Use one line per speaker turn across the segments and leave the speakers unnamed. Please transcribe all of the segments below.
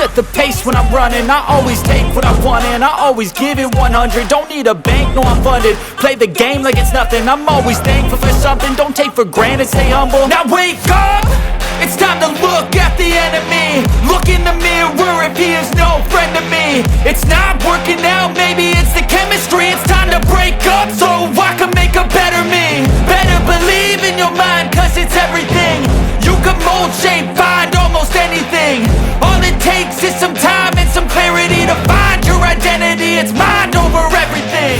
set the pace when I'm running. I always take what I want and I always give it 100. Don't need a bank, no I'm funded. Play the game like it's nothing. I'm always thankful for something. Don't take for granted, stay humble. Now wake up, it's time to look at the enemy. Look in the mirror if he is no friend to me. It's not working out, maybe it's the chemistry. It's time to break up so I can make a better me. Better believe in your mind, cause it's everything. You can mold, shape, find almost anything. All it takes is some time and some clarity to find your identity. It's mind over everything.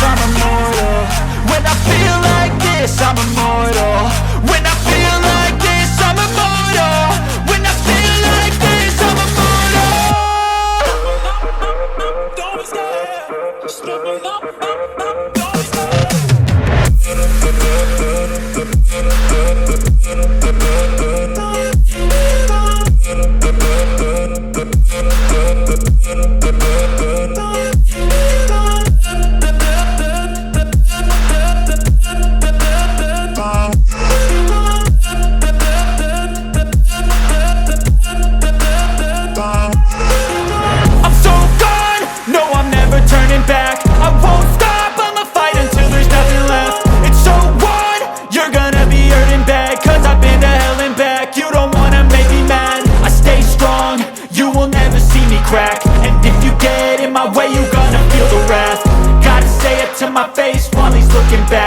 I'm immortal. When I feel like this, I'm immortal. When I feel like this, I'm immortal. When I feel like this, I'm immortal. Don't stop. Stop. Turning back, I won't stop, I'ma fight until there's nothing left. It's so on, you're gonna be hurting bad, cause I've been to hell and back. You don't wanna make me mad, I stay strong, you will never see me crack. And if you get in my way, you're gonna feel the wrath. Gotta say it to my face while he's looking back.